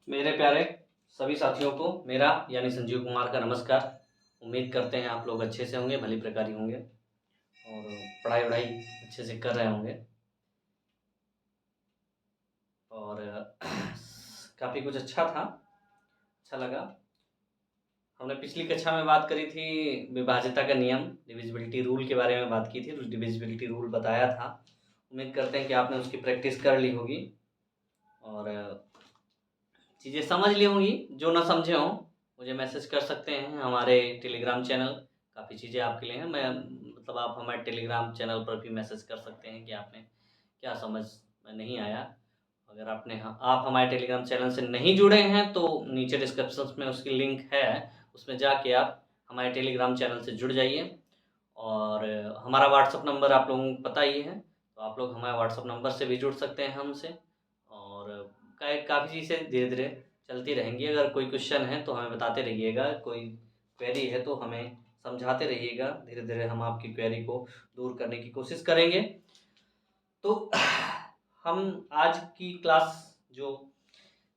मेरे प्यारे सभी साथियों को मेरा यानी संजीव कुमार का नमस्कार। उम्मीद करते हैं आप लोग अच्छे से होंगे, भली प्रकार होंगे और पढ़ाई अच्छे से कर रहे होंगे और काफ़ी कुछ अच्छा था, अच्छा लगा। हमने पिछली कक्षा में बात करी थी विभाज्यता का नियम, डिविजिबिलिटी रूल के बारे में बात की थी, डिविजिबिलिटी रूल बताया था। उम्मीद करते हैं कि आपने उसकी प्रैक्टिस कर ली होगी और चीज़ें समझ ली होंगी। जो ना समझे हों मुझे मैसेज कर सकते हैं हमारे टेलीग्राम चैनल, काफ़ी चीज़ें आपके लिए हैं। मैं मतलब आप हमारे टेलीग्राम चैनल पर भी मैसेज कर सकते हैं कि आपने क्या समझ में नहीं आया। अगर आप हमारे टेलीग्राम चैनल से नहीं जुड़े हैं तो नीचे डिस्क्रिप्शन में उसकी लिंक है, उसमें जाके आप हमारे टेलीग्राम चैनल से जुड़ जाइए। और हमारा व्हाट्सअप नंबर आप लोगों को पता ही है, तो आप लोग हमारे व्हाट्सअप नंबर से भी जुड़ सकते हैं हमसे। और काफ़ी चीज़ें धीरे धीरे चलती रहेंगी। अगर कोई क्वेश्चन है तो हमें बताते रहिएगा, कोई क्वेरी है तो हमें समझाते रहिएगा। धीरे धीरे हम आपकी क्वेरी को दूर करने की कोशिश करेंगे। तो हम आज की क्लास जो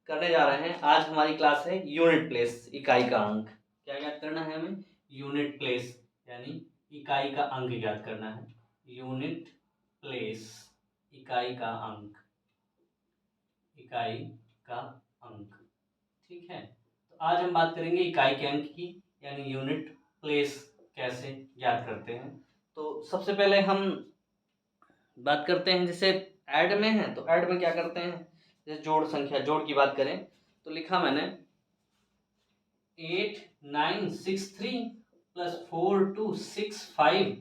करने जा रहे हैं, आज हमारी क्लास है यूनिट प्लेस, इकाई का अंक। क्या याद करना है हमें? यूनिट प्लेस यानी इकाई का अंक याद करना है। यूनिट प्लेस, इकाई का अंक, इकाई का अंक। ठीक है, तो आज हम बात करेंगे इकाई के अंक की, यानी यूनिट प्लेस कैसे याद करते हैं। तो सबसे पहले हम बात करते हैं, जैसे ऐड में है तो ऐड में क्या करते हैं, जैसे जोड़ संख्या, जोड़ की बात करें तो लिखा मैंने 8963 प्लस 4265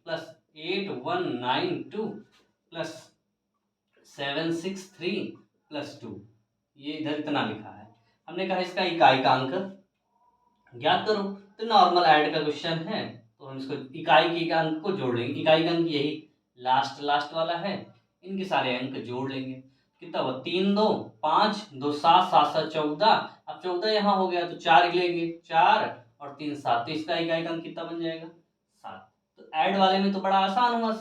प्लस 8192 प्लस 763 प्लस 2। ये इधर इतना लिखा है। हमने कहा इसका इकाई का अंक ज्ञात करो, तो नॉर्मल ऐड का क्वेश्चन है तो हम इसको इकाई के अंक को जोड़ लेंगे। इकाई का अंक यही लास्ट वाला है, इनके सारे अंक जोड़ लेंगे। कितना हुआ? 3 2 5 2 7 7 7 14। अब 14 यहाँ हो गया तो 4 लेंगे, 4 और 3 7, तो इसका इकाई का अंक कितना बन जाएगा? 7। तो ऐड वाले में तो बड़ा आसान हुआ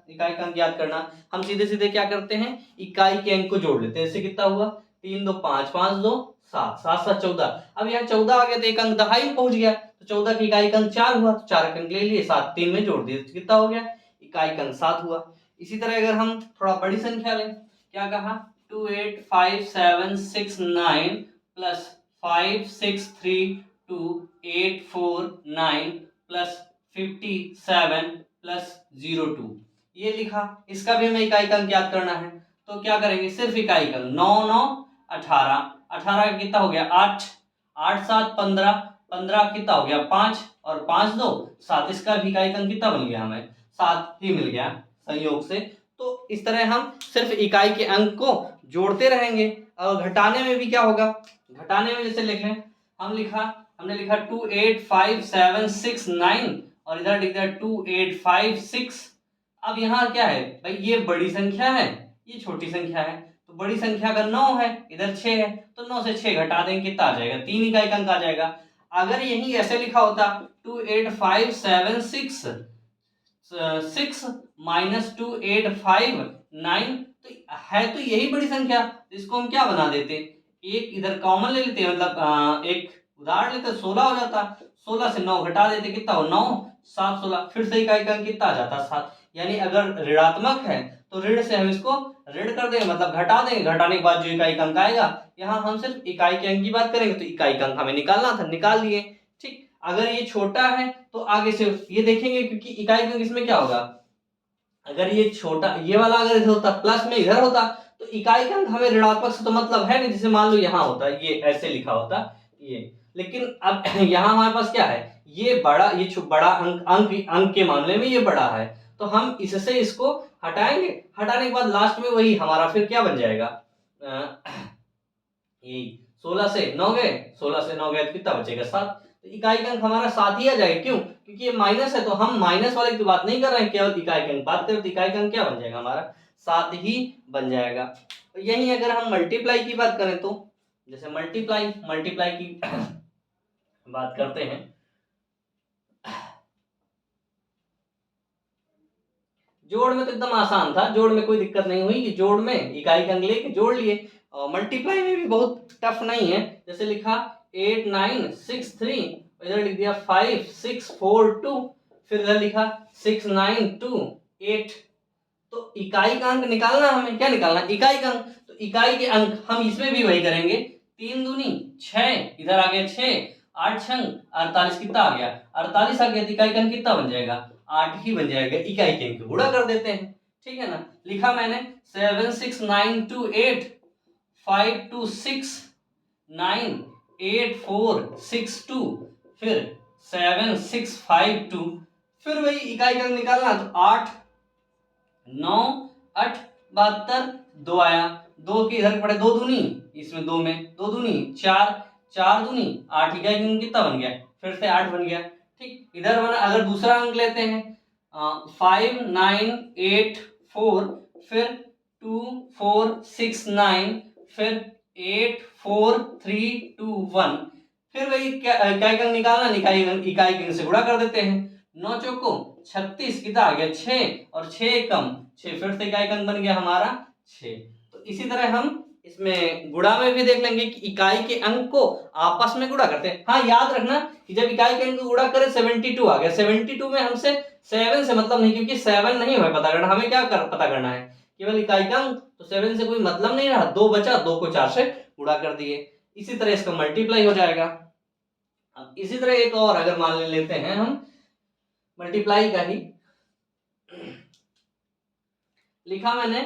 इकाई का अंक याद करना। हम सीधे सीधे क्या करते हैं, इकाई के अंक को जोड़ लेते हैं। इससे कितना हुआ? 3 2 5 5 2 7 7 7 14। अब यहाँ 14 आ गया तो एक अंक दहाई में पहुंच गया, तो 14 की इकाई का अंक 4 हुआ, तो 4 अंक ले लिए, 7 3 में जोड़ दिए, तो कितना हो गया? इकाई का अंक 7 हुआ। इसी तरह अगर हम थोड़ा बड़ी संख्या लें, क्या कहा? 28579 प्लस 5632 प्लस 57 प्लस 02, ये लिखा। इसका भी हमें इकाई का अंक याद करना है, तो क्या करेंगे? सिर्फ इकाई का 9 9 18, 18 का कितना हो गया? 8 8 7 15, 15 कितना हो गया? 5 और 5 2 7। इसका भी इकाई का अंक कितना बन गया? हमें 7 ही मिल गया संयोग से। तो इस तरह हम सिर्फ इकाई के अंक को जोड़ते रहेंगे। और घटाने में भी क्या होगा? घटाने में जैसे लिख लें, हमने लिखा 28579 और इधर लिख दिया 2856। अब यहाँ क्या है भाई, ये बड़ी संख्या है, ये छोटी संख्या है। तो बड़ी संख्या अगर 9 है, इधर 6 है, तो 9 से 6 घटा देंगे, कितना आ जाएगा? 3 इकाई का अंक आ जाएगा। अगर यही ऐसे लिखा होता 28576 6 माइनस 2859, तो है तो यही बड़ी संख्या, इसको हम क्या बना देते? एक इधर कॉमन ले लेते, मतलब एक उदाहरण लेते, 16 हो जाता। 16 से 9 घटा देते, कितना हो? 9 7 16, फिर से इकाई का अंक कितना आ जाता? 7। यानी अगर ऋणात्मक है तो ऋण से हम इसको ऋण कर देंगे, मतलब घटा देंगे। घटाने के बाद जो इकाई का अंक आएगा, यहाँ हम सिर्फ इकाई के अंक की बात करेंगे, तो इकाई का अंक हमें निकालना था, निकाल लिए। ठीक, अगर ये छोटा है तो आगे से ये देखेंगे, क्योंकि इकाई का अंक इसमें क्या होगा, अगर ये छोटा, ये वाला अगर इधर होता, प्लस में इधर होता, तो इकाई का अंक हमें ऋणात्मक से तो मतलब है नहीं। जैसे मान लो यहाँ होता, ये ऐसे लिखा होता ये, लेकिन अब यहाँ हमारे पास क्या है, ये बड़ा, ये बड़ा अंक के मामले में ये बड़ा है, तो हम इससे इसको हटाएंगे। हटाने के बाद लास्ट में वही हमारा फिर क्या बन जाएगा, यही 16 से 9 गए, 16 से 9 गए तो कितना बचेगा? 7। तो इकाई का अंक हमारा 7 ही आ जाएगा। क्यों? क्योंकि ये माइनस है, तो हम माइनस वाले की बात नहीं कर रहे हैं, केवल इकाई का अंक बात करें, तो इकाई का अंक क्या बन जाएगा? हमारा 7 ही बन जाएगा। तो यही अगर हम मल्टीप्लाई की बात करें, तो जैसे मल्टीप्लाई की बात करते हैं, जोड़ में तो एकदम आसान था, जोड़ में कोई दिक्कत नहीं हुई कि जोड़ में इकाई का अंक लेके जोड़ लिए। और मल्टीप्लाई में भी बहुत टफ नहीं है। जैसे लिखा 8 9 6 3, इधर लिख दिया 5 6 4 2, फिर इधर लिखा 6 9 2 8। तो इकाई का अंक निकालना, हमें क्या निकालना, इकाई का अंक। तो इकाई के अंक हम इसमें भी वही करेंगे, 3 दूनी 6, इधर आ गया 6, 8 छंग 48, कितना आ गया 48 आ गया। तो इकाई का अंक कितना बन जाएगा, 8 ही बन जाएगा। इकाई के अंक गुणा कर देते हैं, ठीक है ना। लिखा मैंने 7 6 9 2 8, 5 2 6 9 8 4 6 2, फिर 7 6 5 2, फिर वही इकाई का अंक निकालना। तो 8 9 8 72, 2 आया, 2 के इधर पड़े 2 दूनी, इसमें 2 में 2 दूनी 4, 4 दूनी 8, इकाई का अंक कितना बन गया, फिर से 8 बन गया। ठीक, इधर बना। अगर दूसरा अंक लेते हैं 5 9 8 4, फिर 2 4 6 9, फिर 8 4 3 2 1, फिर वही इकाई का अंक निकालना, इकाई के अंक से गुणा कर देते हैं। 9 चौको 36, कितना आ गया 6, और 6 कम 6, फिर से इकाई का अंक बन गया हमारा 6। तो इसी तरह हम इसमें गुणा में भी देख लेंगे कि इकाई के अंक को आपस में गुणा करते हैं। हाँ, याद रखना कि जब इकाई के अंक को गुणा करें 72 आ गया, 72 में हमसे 7 से मतलब नहीं, क्योंकि 7 नहीं हमें पता करना, हमें क्या पता करना है, केवल इकाई का अंक। तो 7 से कोई मतलब नहीं रहा, 2 बचा, 2 को 4 से गुणा कर दिए। इसी तरह इसका मल्टीप्लाई हो जाएगा। अब इसी तरह एक और अगर मान लेते हैं हम मल्टीप्लाई का ही, लिखा मैंने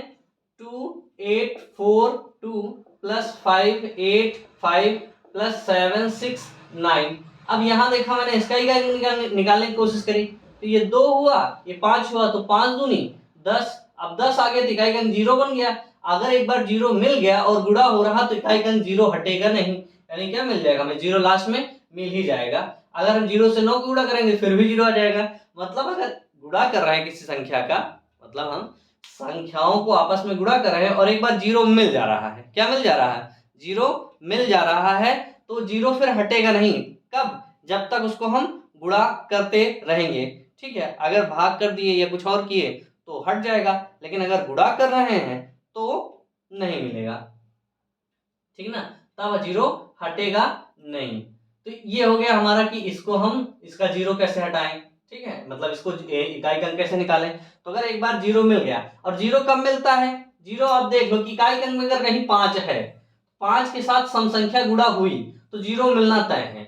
2 8 4 2 प्लस 5 8 5 प्लस 7 6 9। अब यहां देखा मैंने इसका ही निकालने की कोशिश करी, तो ये 2 हुआ, ये 5 हुआ, तो 5 दूनी 10। अब 10 आ गया तो इकाई का अंक 0 बन गया। अगर एक बार 0 मिल गया और गुणा हो रहा तो इकाई का अंक 0 हटेगा नहीं, यानी क्या मिल जाएगा हमें, 0 लास्ट में मिल ही जाएगा। अगर हम 0 से 9 को गुणा करेंगे फिर भी 0 आ जाएगा। मतलब अगर गुणा कर रहे हैं किसी संख्या का, मतलब हम संख्याओं को आपस में गुणा कर रहे हैं और एक बार 0 मिल जा रहा है, क्या मिल जा रहा है, 0 मिल जा रहा है, तो 0 फिर हटेगा नहीं। कब, जब तक उसको हम गुणा करते रहेंगे। ठीक है, अगर भाग कर दिए या कुछ और किए तो हट जाएगा, लेकिन अगर गुणा कर रहे हैं तो नहीं मिलेगा, ठीक ना, तब 0 हटेगा नहीं। तो ये हो गया हमारा कि इसको हम इसका 0 कैसे हटाएं, ठीक है, मतलब इसको इकाई का अंक कैसे निकालें। तो अगर एक बार 0 मिल गया, और 0 कब मिलता है, 0 आप देख लो कि इकाई का अंक में अगर कहीं 5 है, 5 के साथ सम संख्या गुणा हुई तो 0 मिलना तय है।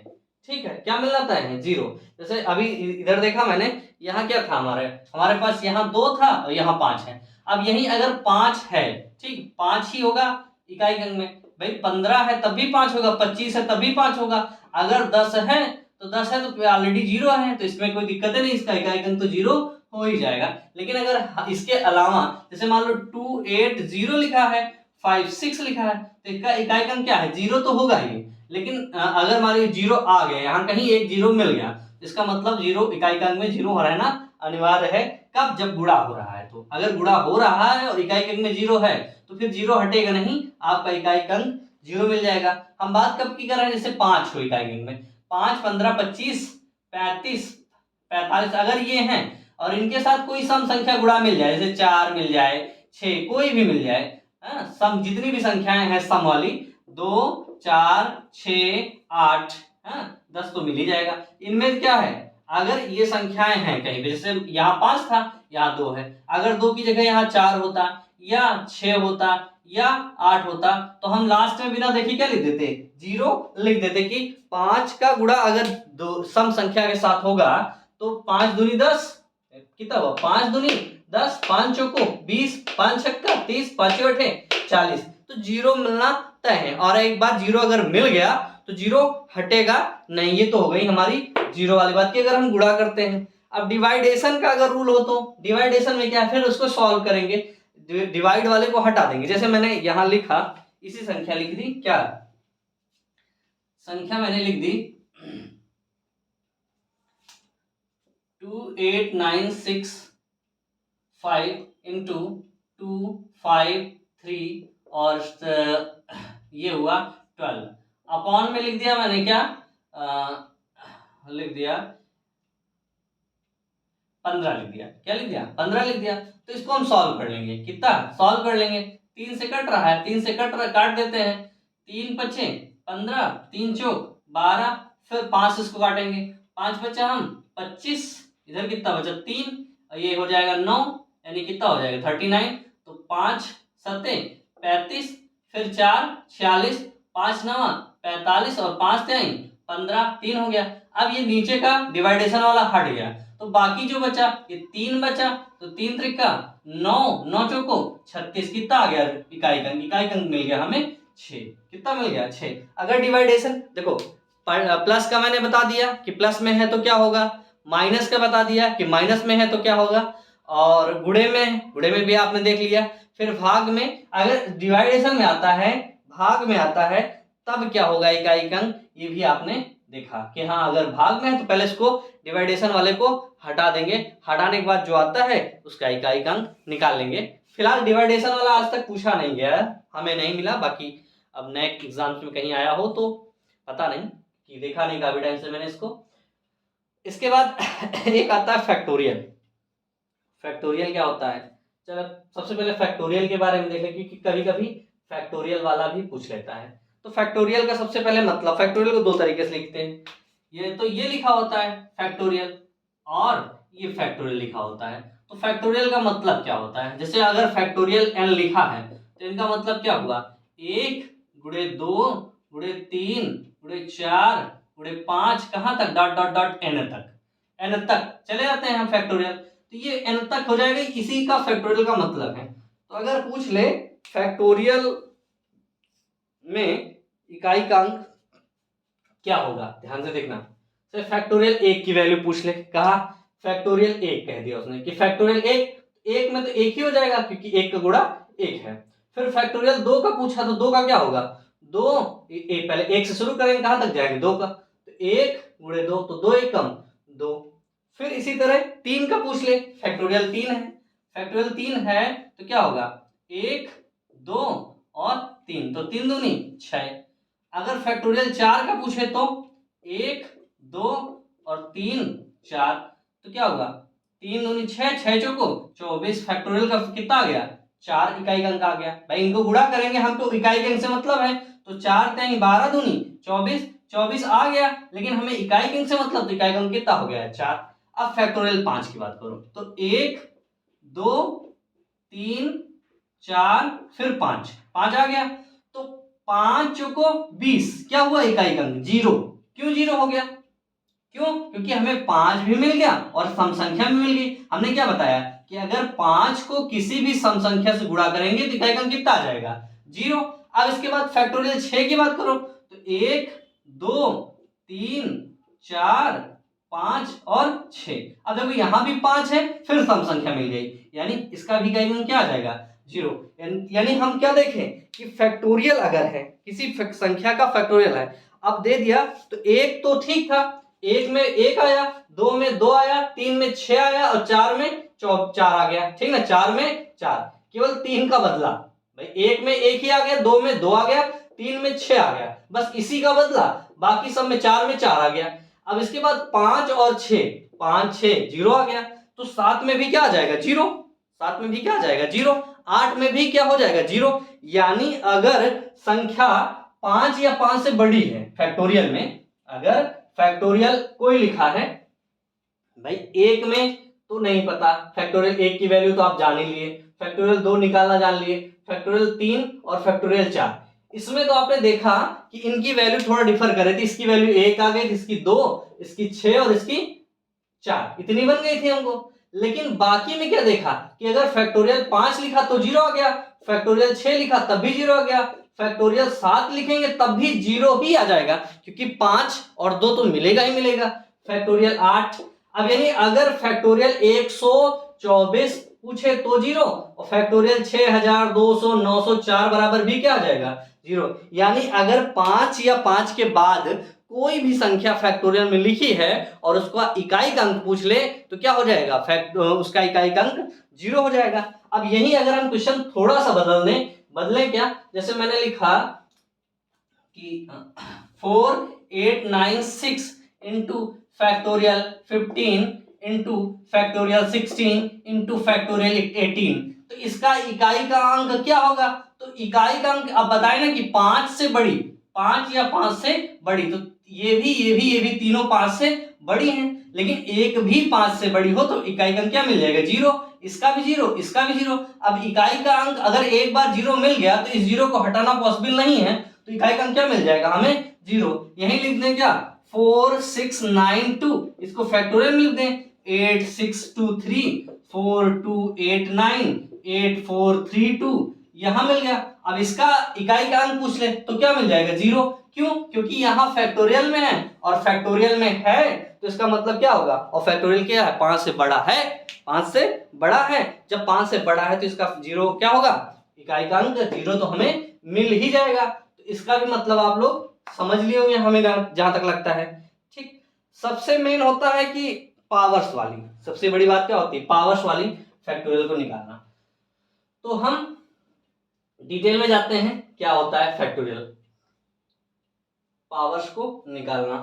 ठीक है, क्या मिलना तय है, 0। जैसे अभी इधर देखा मैंने, यहाँ क्या था, हमारे पास यहाँ 2 था और यहाँ 5 है। अब यही अगर 5 है, ठीक, 5 ही होगा इकाई के अंक में, भाई 15 है तब भी 5 होगा, 25 है तब भी 5 होगा। अगर 10 है तो 10 है तो ऑलरेडी 0 है, तो इसमें कोई दिक्कत नहीं, इसका इकाई का अंक तो 0 हो ही जाएगा। लेकिन अगर इसके अलावा जैसे मान लो 2 8 0 लिखा है, 5 6 लिखा है, तो इसका इकाई का अंक क्या है, 0 तो होगा ही। लेकिन अगर मान लो 0 आ गया, यहाँ कहीं एक 0 मिल गया, इसका मतलब 0 इकाई का अंक में 0 रहना अनिवार्य है। कब, जब गुणा हो रहा है। तो अगर गुणा हो रहा है और इकाई के अंक में 0 है तो फिर 0 हटेगा नहीं, आपका इकाई का अंक 0 मिल जाएगा। हम बात कब की कर रहे हैं, जैसे 5 हो इकाई के अंक में, 5 15 25 35 45 अगर ये हैं और इनके साथ कोई सम संख्या गुणा मिल जाए, जैसे 4 मिल जाए, 6, कोई भी मिल जाए, सम जितनी भी संख्याएं हैं सम वाली, 2 4 6 8 10 तो मिल ही जाएगा। इनमें क्या है, अगर ये संख्याएं हैं कहीं पे, जैसे यहाँ 5 था यहाँ 2 है, अगर 2 की जगह यहाँ 4 होता या 6 होता या 8 होता तो हम लास्ट में बिना देखे क्या लिख देते, 0 लिख देते कि 5 का गुणा अगर दो सम संख्या के साथ होगा तो 5 दूनी 10, कितना हुआ 5 दूनी 10, 5 चौको 20, 5 छक्का 30, 5 अठे 40, तो 0 मिलना तय है। और एक बार 0 अगर मिल गया तो 0 हटेगा नहीं। ये तो हो गई हमारी 0 वाली बात की अगर हम गुणा करते हैं। अब डिवाइडेशन का अगर रूल हो तो डिवाइडेशन में क्या है, फिर उसको सॉल्व करेंगे, डिवाइड वाले को हटा देंगे। जैसे मैंने यहां लिखा, इसी संख्या लिख दी, क्या संख्या मैंने लिख दी 2 8 9 6 5 इंटू 2 5 3 और ये हुआ 12, अपॉन में लिख दिया मैंने क्या, लिख दिया 15 लिख दिया, क्या लिख दिया 15 लिख दिया। तो इसको हम सॉल्व कर लेंगे, कितना सॉल्व कर लेंगे, 3 से कट रहा है, 3 से काट देते हैं। 3 पचे 15, 3 चौक 12, फिर 5 इसको काटेंगे, 5 बचा हम 25, इधर कितना बचा 3, ये हो जाएगा 9, यानी कितना हो जाएगा 39। तो 5 सत्ते 35, फिर 4 46, 5 नवा 45 और 5 तेई 15, 3 हो गया। अब ये नीचे का डिवाइडेशन वाला हट गया, तो बाकी जो बचा ये 3 बचा, तो 3 त्रिका 9, 9 चौको 36, कितना आ गया इकाई अंक मिल गया हमें 6। कितना मिल गया 6। अगर डिवाइडेशन देखो प्लस का मैंने बता दिया कि प्लस में है तो क्या होगा, माइनस का बता दिया कि माइनस में है तो क्या होगा, और गुणे में भी आपने देख लिया। फिर भाग में, अगर डिवाइडेशन में आता है, भाग में आता है, तब क्या होगा इकाई अंक, ये भी आपने देखा कि हाँ अगर भाग में है तो पहले इसको डिवाइडेशन वाले को हटा देंगे, हटाने के बाद जो आता है उसका इकाई अंक निकाल लेंगे। फिलहाल डिवाइडेशन वाला आज तक पूछा नहीं गया, हमें नहीं मिला, बाकी अब नेक्स्ट एग्जाम्स में कहीं आया हो तो पता नहीं, कि देखा नहीं काफी टाइम से मैंने इसको। इसके बाद एक आता है फैक्टोरियल। फैक्टोरियल क्या होता है, चलो सबसे पहले फैक्टोरियल के बारे में देख लें, क्योंकि कभी कभी फैक्टोरियल वाला भी पूछ लेता है। तो फैक्टोरियल का सबसे पहले मतलब, फैक्टोरियल को 2 तरीके से लिखते हैं, ये लिखा होता है फैक्टोरियल, और ये फैक्टोरियल लिखा होता है। तो फैक्टोरियल का मतलब क्या होता है, जैसे अगर फैक्टोरियल n लिखा है तो इनका मतलब क्या हुआ, 1 गुणे 2 गुणे 3 गुणे 4 गुणे 5, कहां तक डॉट डॉट डॉट n तक चले जाते हैं हम फैक्टोरियल, तो ये n तक हो जाएगा, इसी का फैक्टोरियल का मतलब है। तो अगर पूछ ले फैक्टोरियल में इकाई का अंक क्या होगा, ध्यान से देखना। तो फैक्टोरियल 1 की वैल्यू पूछ ले, कहा फैक्टोरियल 1 कह दिया उसने कि फैक्टोरियल 1 में तो 1 ही हो जाएगा, क्योंकि 1 का गुणा 1 है। फिर फैक्टोरियल 2 का पूछा, तो 2 का क्या होगा, 2 पहले 1 से शुरू करेंगे, कहां तक जाएंगे 2 का, तो 1 गुणे 2, तो 2 1 कम 2। फिर इसी तरह 3 का पूछ ले, फैक्टोरियल 3 है, फैक्टोरियल 3 है तो क्या होगा 1 2 और 3, तो 3 दूनी 6। अगर फैक्टोरियल 4 का पूछे तो 1 2 और 3 4, तो क्या होगा 3 दूनी 6, 6 चौको 24, फैक्टोरियल का कितना आ गया 4 इकाई अंक आ गया। भाई इनको गुणा करेंगे, हमको इकाई अंक से मतलब है, तो 4 तेई 12 दूनी 24, 24 आ गया, लेकिन हमें इकाई अंक से मतलब, तो इकाई अंक कितना हो गया 4। अब फैक्टोरियल 5 की बात करो, तो 1 2 3 4 फिर 5 आ गया, तो 5 को 20, क्या हुआ इकाई अंक 0। क्यों 0 हो गया, क्यों, क्योंकि हमें 5 भी मिल गया और सम संख्या भी मिल गई। हमने क्या बताया कि अगर 5 को किसी भी सम संख्या से गुणा करेंगे तो इकाई अंक कितना आ जाएगा 0। अब इसके बाद फैक्टोरियल 6 की बात करो, तो 1 2 3 4 5 और 6। अब देखो यहां भी 5 है, फिर सम संख्या मिल गई, यानी इसका भी इकाई अंक क्या आ जाएगा 0। यानी हम क्या देखें कि फैक्टोरियल अगर है, किसी संख्या का फैक्टोरियल है, अब दे दिया तो 1 तो ठीक था, 1 में 1 आया, 2 में 2 आया, 3 में 6 आया और 4 में 4 आ गया, ठीक ना, 4 में 4, केवल 3 का बदला, भाई 1 में 1 ही आ गया, 2 में 2 आ गया, 3 में 6 आ गया, बस इसी का बदला, बाकी सब में 4 आ गया। अब इसके बाद 5 और 6, 5 6 0 आ गया, तो 7 में भी क्या आ जाएगा 0, 7 में भी क्या आ जाएगा 0, 8 में भी क्या हो जाएगा 0। यानी अगर संख्या 5 या 5 से बड़ी है फैक्टोरियल में, अगर फैक्टोरियल कोई लिखा है, भाई 1 में तो नहीं पता, फैक्टोरियल 1 की वैल्यू तो आप जान ही लिए, फैक्टोरियल 2 निकालना जान लिए, फैक्टोरियल 3 और फैक्टोरियल 4, इसमें तो आपने देखा कि इनकी वैल्यू थोड़ा डिफर करे थी, इसकी वैल्यू 1 आ गई थी, इसकी 2, इसकी 6 और इसकी 4, इतनी बन गई थी हमको। लेकिन बाकी में क्या देखा कि अगर फैक्टोरियल 5 लिखा तो 0 आ गया, फैक्टोरियल 6 लिखा तब भी 0 आ गया, फैक्टोरियल 7 लिखेंगे तब भी 0 ही आ जाएगा, क्योंकि 5 और 2 तो मिलेगा ही मिलेगा। फैक्टोरियल 8, अब यानी अगर फैक्टोरियल 124 पूछे तो 0, और फैक्टोरियल 6200 904 बराबर भी क्या आ जाएगा 0। यानी अगर 5 या 5 के बाद कोई भी संख्या फैक्टोरियल में लिखी है और उसका इकाई का अंक पूछ ले तो क्या हो जाएगा, उसका इकाई का अंक 0 हो जाएगा। अब यही अगर हम क्वेश्चन थोड़ा सा बदलें क्या, जैसे मैंने लिखा कि 4896 into factorial 15 into factorial 16 into factorial 18, तो इसका इकाई का अंक क्या होगा, तो इकाई का अंक अब बताए ना कि 5 से बड़ी, 5 या 5 से बड़ी, तो ये भी तीनों 5 से बड़ी हैं, लेकिन एक भी 5 से बड़ी हो तो इकाई का अंक क्या मिल जाएगा? 0। इसका भी 0, इसका भी 0। अब इकाई का अंक अगर एक बार 0 मिल गया तो इस 0 को हटाना पॉसिबल नहीं है, तो इकाई का अंक क्या मिल जाएगा हमें? 0। यही लिख दें क्या? 4692, इसको फैक्टोरियल लिख दें 8623 4289 8432, यहां मिल गया। अब इसका इकाई का अंक पूछ ले तो क्या मिल जाएगा? 0। क्यों? क्योंकि यहाँ फैक्टोरियल में है, और फैक्टोरियल में है तो इसका मतलब क्या होगा? और फैक्टोरियल क्या है? 5 से बड़ा है, 5 से बड़ा है। जब 5 से बड़ा है तो इसका 0 क्या होगा? इकाई का अंक 0 तो हमें मिल ही जाएगा। तो इसका भी मतलब आप लोग समझ लिए होंगे हमें जहां तक लगता है। ठीक, सबसे मेन होता है कि पावर्स वाली, सबसे बड़ी बात क्या होती है? पावर्स वाली फैक्टोरियल को निकालना। तो हम डिटेल में जाते हैं क्या होता है फैक्टोरियल, पावर्स को निकालना।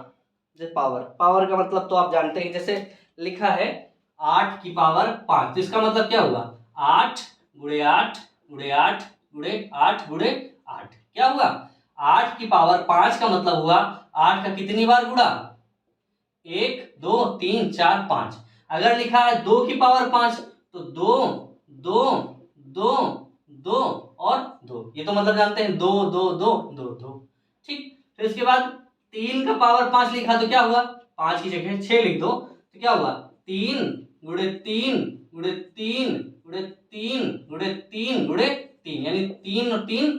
जैसे पावर का मतलब तो आप जानते हैं, जैसे लिखा है 8 की पावर 5, तो इसका मतलब क्या हुआ? 8 गुणे 8 गुणे 8 गुणे 8 गुणे 8, क्या हुआ? 8 की पावर 5 का मतलब हुआ 8 का कितनी बार गुणा? 1 2 3 4 5। अगर लिखा है 2 की पावर 5 तो 2 2 2 2 और 2, ये तो मतलब जानते हैं 2 2 2 2 2। ठीक, फिर इसके बाद 3 का पावर 5 लिखा तो क्या हुआ? 5 की जगह 6 लिख दो तो क्या हुआ? 3 गुणे 3 गुणे 3 गुणे 3 गुणे 3 गुणे 3, यानी 3 और 3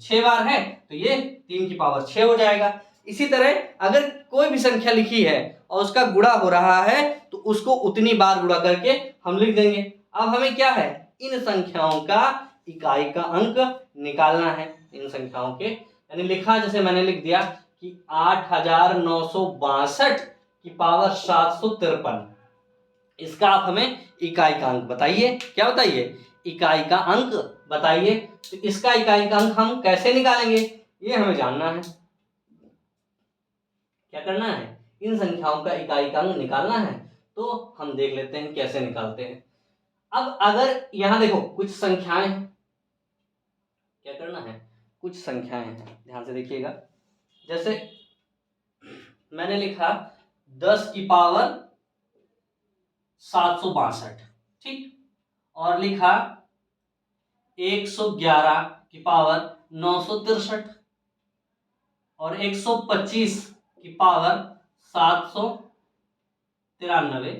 6 बार है, तो ये 3 की पावर 6 हो जाएगा। इसी तरह अगर कोई भी संख्या लिखी है और उसका गुणा हो रहा है तो उसको उतनी बार गुणा करके हम लिख देंगे। अब हमें क्या है? इन संख्याओं का इकाई का अंक निकालना है। इन संख्याओं के, यानी लिखा जैसे मैंने लिख दिया कि 8962 की पावर 753, इसका आप हमें इकाई का अंक बताइए। क्या बताइए? इकाई का अंक बताइए। तो इसका इकाई का अंक हम कैसे निकालेंगे ये हमें जानना है। क्या करना है? इन संख्याओं का इकाई का अंक निकालना है। तो हम देख लेते हैं कैसे निकालते हैं। अब अगर यहां देखो कुछ संख्याएं हैं, क्या करना है? कुछ संख्याएं हैं, ध्यान से देखिएगा। जैसे मैंने लिखा 10 की पावर 762, ठीक, और लिखा 111 की पावर 963 और 125 की पावर 793,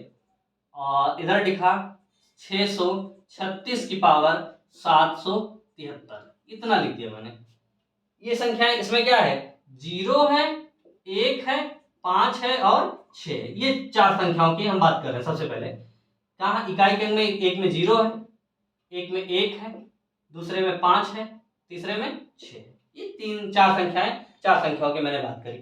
और इधर लिखा 636 की पावर 773, इतना लिख दिया मैंने। ये संख्याएं, इसमें क्या है? 0 है, 1 है, 5 है और 6, ये 4 संख्याओं की हम बात कर रहे हैं। सबसे पहले कहा इकाई के अंक में एक में 0 है, एक में 1 है, दूसरे में 5 है, तीसरे में 6, ये 4 संख्याओं की मैंने बात करी।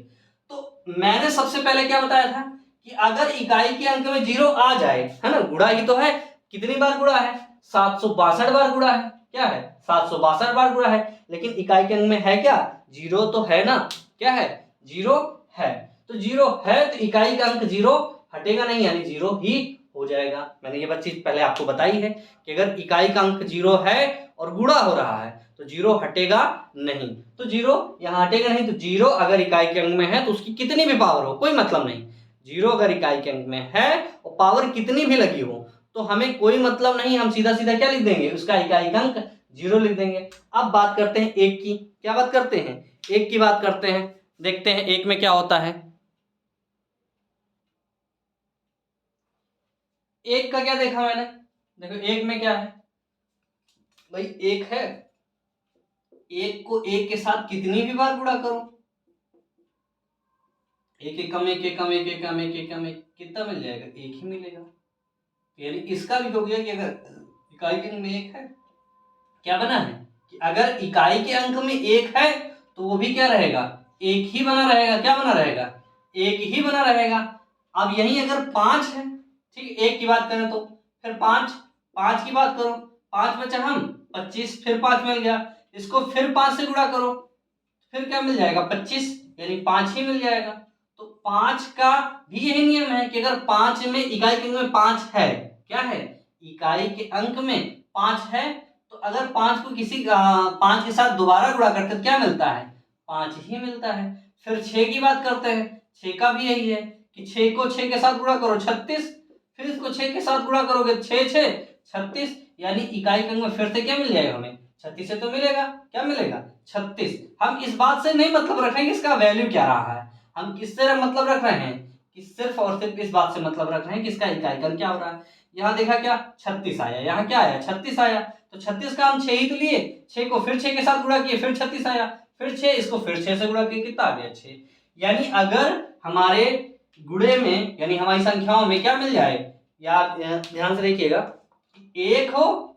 तो मैंने सबसे पहले क्या बताया था कि अगर इकाई के अंक में 0 आ जाए, है ना, गुणा ही तो है, कितनी बार गुणा है? 762 बार गुणा है। क्या है? 762 बार गुणा है, लेकिन इकाई के अंक में है क्या? 0 तो है ना। क्या है? 0 है। तो 0 है तो इकाई का अंक 0 हटेगा नहीं, यानी 0 ही हो जाएगा। मैंने ये बात चीज पहले आपको बताई है कि अगर इकाई का अंक 0 है और गुणा हो रहा है तो 0 हटेगा नहीं। तो 0 यहाँ हटेगा नहीं, तो 0 अगर इकाई के अंक में है तो उसकी कितनी भी पावर हो कोई मतलब नहीं। 0 अगर इकाई के अंक में है और पावर कितनी भी लगी हो तो हमें कोई मतलब नहीं, हम सीधा सीधा क्या लिख देंगे? उसका इकाई का अंक 0 लिख देंगे। अब बात करते हैं 1 की। क्या बात करते हैं? 1 की बात करते हैं। देखते हैं 1 में क्या होता है। 1 का क्या देखा मैंने? देखो 1 में क्या है भाई? 1 है, 1 को 1 के साथ कितनी भी बार गुणा करो, एक एकम एक एकम एक एकम एक एकम एक, कितना मिल जाएगा? 1 ही मिलेगा। यानी इसका भी हो गया कि अगर इकाई के अंक में 1 है, क्या बना है कि अगर इकाई के अंक में 1 है तो वो भी क्या रहेगा? 1 ही बना रहेगा। क्या बना रहेगा? 1 ही बना रहेगा। अब यही अगर 5 है, ठीक, 1 की बात करें तो फिर 5 की बात करो, 5 बचा हम 25, फिर 5 मिल गया, इसको फिर 5 से गुणा करो, फिर क्या मिल जाएगा? 25, यानी 5 ही मिल जाएगा। तो 5 का भी यही नियम है कि अगर 5 में इकाई के अंक में 5 है, क्या है? इकाई के अंक में 5 है, तो अगर 5 को किसी 5 के साथ दोबारा गुणा करते तो क्या मिलता है? 5 ही मिलता है। फिर 6 की बात करते हैं, 6 का भी यही है कि 6 को 6 के साथ गुणा करो 36, फिर इसको 6 के साथ गुणा करोगे 6 6 36, यानी इकाई अंक में फिर से क्या मिल जाएगा हमें? 36 से तो मिलेगा, क्या मिलेगा? 36। हम इस बात से नहीं मतलब रख रहे हैं कि इसका वैल्यू क्या रहा है, हम किससे मतलब रख रहे हैं कि सिर्फ और सिर्फ इस बात से मतलब रख रहे हैं कि इसका इकाई अंक क्या हो रहा है। यहाँ देखा क्या 36 आया, यहाँ क्या आया 36 आया, तो 36 का हम 6 ही तो लिए, 6 को फिर 6 के साथ गुणा किए फिर 36 आया, फिर 6 इसको फिर 6 से गुणा किए कितना आ गया 6। यानी अगर हमारे गुणे में यानी हमारी संख्याओं में क्या मिल जाए, याद ध्यान से देखिएगा, 1 हो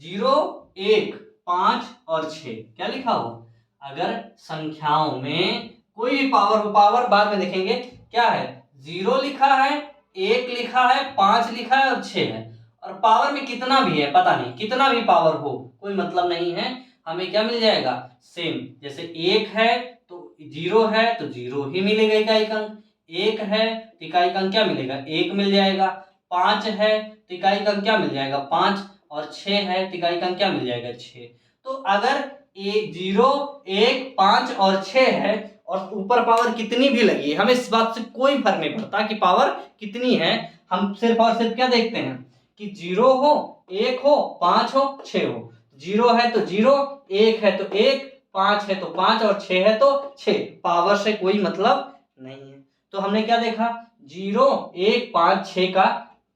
0 1 5 और 6 क्या लिखा हो, अगर संख्याओं में कोई भी पावर हो, पावर बाद में देखेंगे क्या है, 0 लिखा है 1 लिखा है 5 लिखा है और 6 है, और पावर में कितना भी है पता नहीं, कितना भी पावर हो कोई मतलब नहीं है, हमें क्या मिल जाएगा सेम। जैसे 1 है तो 0 है तो 0 ही मिलेगा इकाई अंक, 1 है तो इकाई अंक क्या मिलेगा 1 मिल जाएगा, 5 है तो इकाई अंक क्या मिल जाएगा 5, और 6 है तो इकाई अंक क्या मिल जाएगा 6। तो अगर 0 1 5 और 6 है और ऊपर पावर कितनी भी लगी है, हमें इस बात से कोई फर्क नहीं पड़ता कि पावर कितनी है, हम सिर्फ और सिर्फ क्या देखते हैं कि 0 हो 1 हो 5 हो 6 हो, 0 है तो 0 1 है तो 1 5 है तो 5 और 6 है तो 6, पावर से कोई मतलब नहीं है। तो हमने क्या देखा 0 1 5 6 का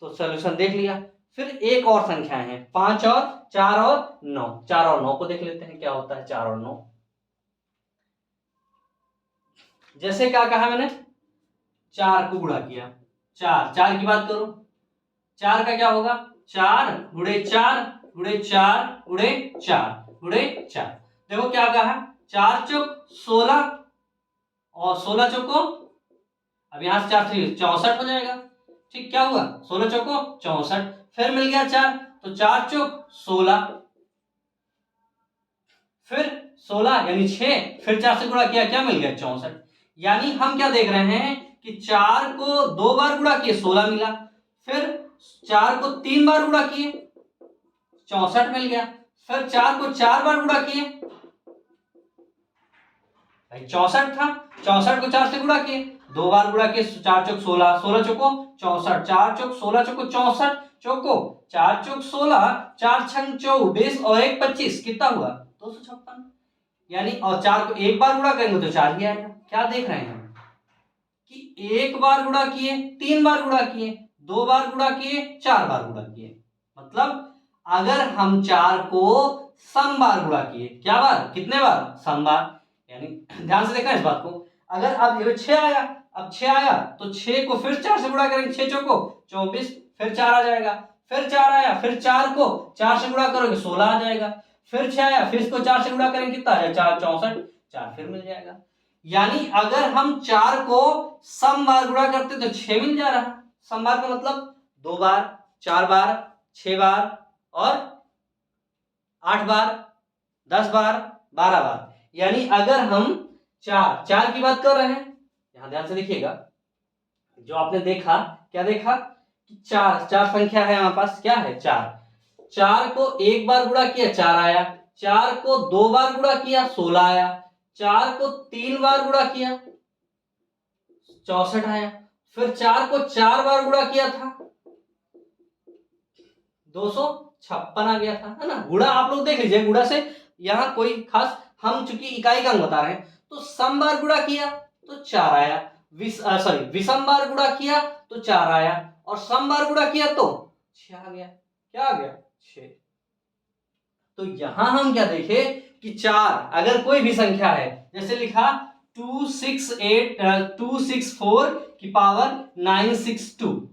तो सोल्यूशन देख लिया। फिर एक और संख्या है 5 और 4 और 9, 4 और 9 को देख लेते हैं क्या होता है 4 और 9। जैसे क्या कहा मैंने 4 को गुणा किया, 4 की बात करो, 4 का क्या होगा 4 गुणे 4 गुणे 4 गुणे 4 गुणे 4। देखो क्या कहा 4 चौक 16 और 16 चौको, अब यहां से 4 से 64 हो जाएगा, ठीक, क्या हुआ 16 चौको 64, फिर मिल गया 4 तो 4 चौक 16, फिर 16 यानी 6, फिर 4 से गुणा किया क्या मिल गया 64। यानी हम क्या देख रहे हैं कि 4 को 2 बार गुणा किए 16 मिला, फिर 4 को 3 बार गुणा किए 64 मिल गया, फिर 4 को 4 बार गुणा किए, भाई 64 था, 64 को 4 से गुणा किए, 2 बार गुणा किए 4 चौक 16, 16 चौको 64, 4 चौक 16 चौको 64 चौको 4 चौक 16, 4 छंग 24 और 1 25, कितना हुआ 256। यानी और 4 को एक बार गुणा करेंगे तो 4 ही आएगा। क्या देख रहे हैं हम कि 1 बार गुणा किए 3 बार गुणा किए 2 बार गुणा किए 4 बार गुणा किए, मतलब अगर हम 4 को सम बार गुणा किए, क्या बार कितने बार सम बार, यानी ध्यान से देखना इस बात को, अगर अब ये 6 आया, अब 6 आया तो 6 को फिर 4 से गुणा करेंगे 6 चौको 24, फिर 4 आ जाएगा, फिर 4 आया, फिर 4 को 4 से गुणा करोगे 16 आ जाएगा, फिर 6 आया, फिर इसको 4 से गुणा करेंगे कितना आ जाएगा 4 64, 4 फिर मिल जाएगा। यानी अगर हम 4 को सम बार गुणा करते तो 6 मिल जा रहा, सम बार का मतलब 2 बार 4 बार 6 बार और 8 बार 10 बार 12 बार, यानी अगर हम 4 की बात कर रहे हैं, यहां ध्यान से देखिएगा, जो आपने देखा क्या देखा कि 4 संख्या है हमारे पास, क्या है 4 को एक बार गुणा किया 4 आया, 4 को 2 बार गुणा किया 16 आया, 4 को 3 बार गुणा किया 64 आया, फिर 4 को 4 बार गुणा किया था 256 आ गया था, है ना। गुणा आप लोग देख लीजिए, गुणा से यहाँ कोई खास, हम चूंकि इकाई का अंक बता रहे हैं तो सम बार गुणा किया तो 4 आया, विषम बार गुणा किया तो 4 आया, और सम बार गुणा किया तो 6 आ गया, क्या आ गया 6। तो यहां हम क्या देखे कि 4 अगर कोई भी संख्या है, जैसे लिखा 264 की पावर 962,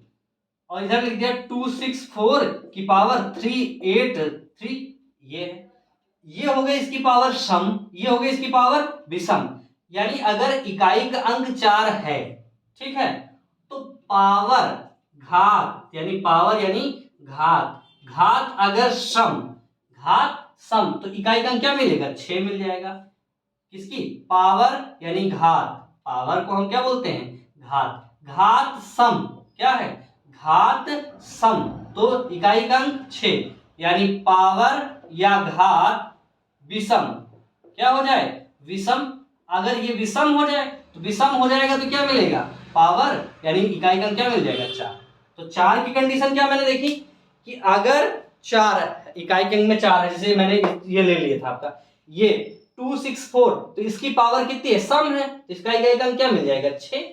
और इधर लिख दिया 264 की पावर 383, ये हो गई इसकी पावर सम, ये हो गई इसकी पावर विषम। यानी अगर इकाई का अंक 4 है, ठीक है, तो पावर घात यानी पावर यानी घात, घात अगर सम, घात सम तो इकाई का अंक क्या मिलेगा 6 मिल जाएगा, किसकी पावर यानी घात, पावर को हम क्या बोलते हैं घात, घात सम क्या है घात सम, तो इकाई का अंक 6 यानी पावर या घात विषम क्या हो जाए, विषम। अगर ये विषम हो जाए तो विषम हो जाएगा तो क्या मिलेगा, पावर यानी इकाई का क्या मिल जाएगा, 4। तो 4 की कंडीशन क्या मैंने देखी कि अगर 4 इकाई के अंक में 4 है, जैसे मैंने ये ले लिया था आपका ये 264, तो इसकी पावर कितनी है, सम है, तो इसका इकाई का अंक क्या मिल जाएगा, 6।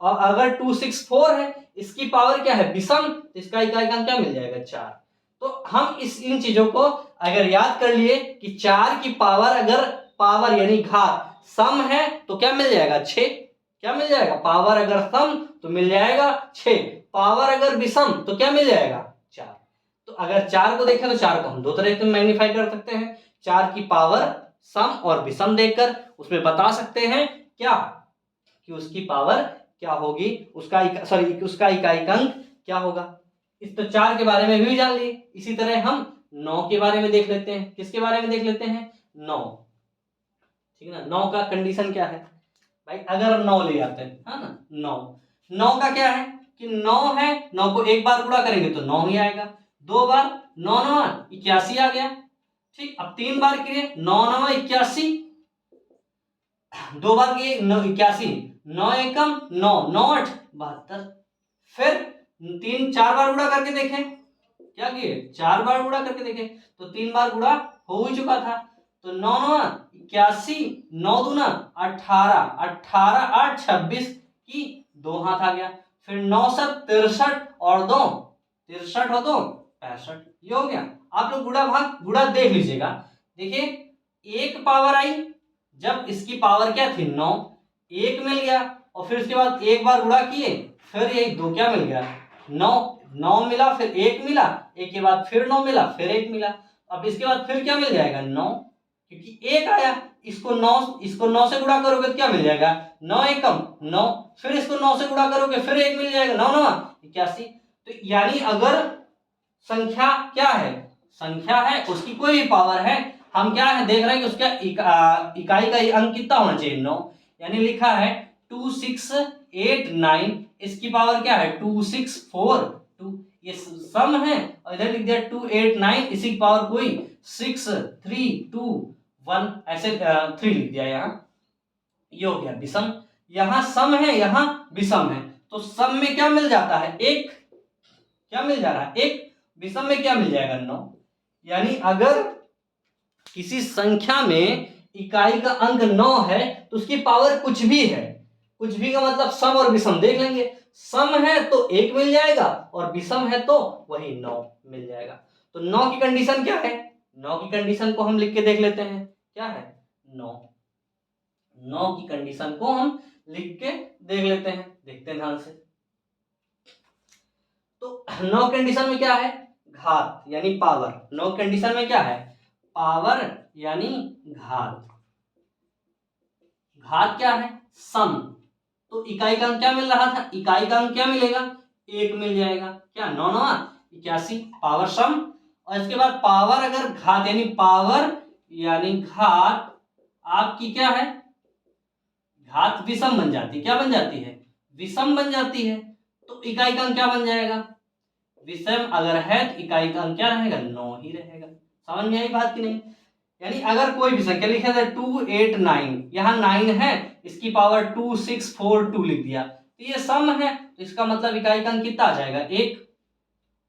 और अगर 264 है इसकी पावर क्या है, विषम, तो इसका इकाई का अंक क्या मिल जाएगा, 4। तो हम इन चीजों को अगर याद कर लिए कि 4 की पावर अगर पावर यानी घात सम है तो क्या मिल जाएगा, 6। क्या मिल जाएगा, पावर अगर सम तो मिल जाएगा 6, पावर अगर विषम तो क्या मिल जाएगा, 4। तो अगर 4 को देखें तो 4 को हम दो तरह से मैग्नीफाई कर सकते हैं, 4 की पावर सम और विषम देखकर उसमें बता सकते हैं क्या कि उसकी पावर क्या होगी, उसका उसका इकाई का अंक क्या होगा। इस तो 4 के बारे में भी जान लिए। इसी तरह हम 9 के बारे में देख लेते हैं। किसके बारे में देख लेते हैं, 9, ठीक है ना। 9 का कंडीशन क्या है भाई, अगर हम 9 ले आते हैं, है ना, 9 का क्या है कि 9 है, 9 को एक बार गुणा करेंगे तो 9 ही आएगा, 2 बार 9 9 81 आ गया, ठीक। अब 3 बार किए 9 9 81, 2 बार किए 9 81, 9 एकम 9 9 8 72, फिर 4 बार गुणा करके देखें, क्या किए 4 बार गुणा करके देखें तो 3 बार गुणा हो ही चुका था, तो 9 9 81, 9 दूना 18, 18 8 26 की 2 हाथ आ गया, फिर 9 7 63 और 2 63 और 2 65, ये हो गया। आप लोग गुणा भाग गुणा देख लीजिएगा, देखिए एक पावर आई जब इसकी पावर क्या थी 9, 1 मिल गया, और फिर उसके बाद एक बार गुणा किए फिर ये 2 क्या मिल गया, 9 9 मिला, फिर 1 मिला, एक के बाद फिर 9 मिला, फिर 1 मिला, अब इसके बाद फिर क्या मिल जाएगा 9, क्योंकि 1 आया, इसको 9 से गुणा करोगे तो क्या मिल जाएगा, 9 एकम 9, फिर इसको 9 से गुणा करोगे फिर 1 मिल जाएगा, 9 9 81। तो यानी अगर संख्या क्या है, संख्या है उसकी कोई भी पावर है, हम क्या है देख रहे हैं कि उसका इकाई का अंक कितना होना चाहिए, 9। यानी लिखा है 2689, इसकी पावर क्या है 2642, ये सम है, और इधर लिख दिया 289, इसी की पावर कोई 6321, ऐसे 3 लिख दिया यहाँ, ये हो गया विषम। यहाँ सम है यहाँ विषम है, तो सम में क्या मिल जाता है, एक, क्या मिल जा रहा है, एक, विषम में क्या मिल जाएगा 9। यानी अगर किसी संख्या में इकाई का अंक 9 है तो उसकी पावर कुछ भी है, कुछ भी का मतलब सम और विषम देख लेंगे, सम है तो 1 मिल जाएगा और विषम है तो वही 9 मिल जाएगा। तो 9 की कंडीशन क्या है, 9 की कंडीशन को हम लिख के देख लेते हैं, क्या है 9, 9 की कंडीशन को हम लिख के देख लेते हैं, देखते हैं ध्यान से। तो 9 कंडीशन में क्या है, घात यानी पावर, 9 कंडीशन में क्या है, पावर यानी घात, घात क्या है, सम, तो इकाई का अंक क्या मिल रहा था, इकाई का अंक क्या मिलेगा, 1 मिल जाएगा, क्या 9 9 81, पावर सम, और इसके बाद पावर अगर घात यानी पावर यानी घात आपकी क्या है, घात विषम बन जाती है, क्या बन जाती है, विषम बन जाती है, तो इकाई का अंक क्या बन जाएगा, विषम अगर है तो इकाई का अंक क्या रहेगा, 9 ही रहेगा। समझ में आई बात की नहीं। यानी अगर कोई भी संख्या लिखा था 289, यहाँ 9 है, इसकी पावर 2642 लिख दिया, तो ये सम है, तो इसका मतलब इकाई का अंक कितना आ जाएगा, 1।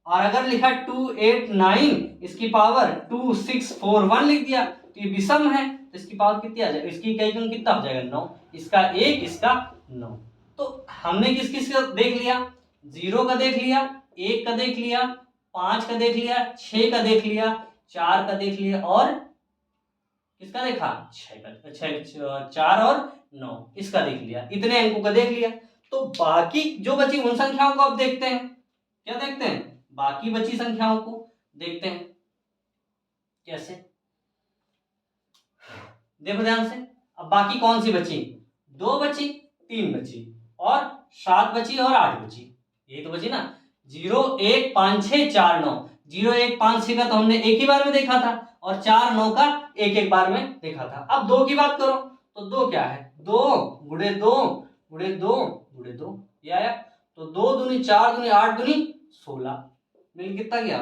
और अगर लिखा 289, इसकी पावर 2641 लिख दिया, तो ये विषम है, तो इसकी पावर कितनी आ जाएगी, इसकी इकाई का अंक कितना हो जाएगा, 9, इसका 1 इसका 9। तो हमने किस किस का देख लिया, 0 का देख लिया, 1 का देख लिया, 5 का देख लिया, 6 का देख लिया, 4 का देख लिया, और किसका देखा, 4 और 9 इसका देख लिया, इतने अंकों का देख लिया। तो बाकी जो बची उन संख्याओं को अब देखते हैं, क्या देखते हैं, बाकी बची संख्याओं को देखते हैं कैसे, देखो ध्यान से। अब बाकी कौन सी बची, 2 बची, 3 बची, और 7 बची और 8 बची, यही तो बची ना। 0 1 5 6 4 9, 0 1 5 6 का तो हमने एक ही बार में देखा था, और 4 9 का एक एक बार में देखा था। अब 2 की बात करो तो 2 क्या है, 2 गुणे 2 गुणे 2 गुणे 2, ये आया, तो 2 दूनी 4 दूनी 8 दूनी 16, मिल कितना गया,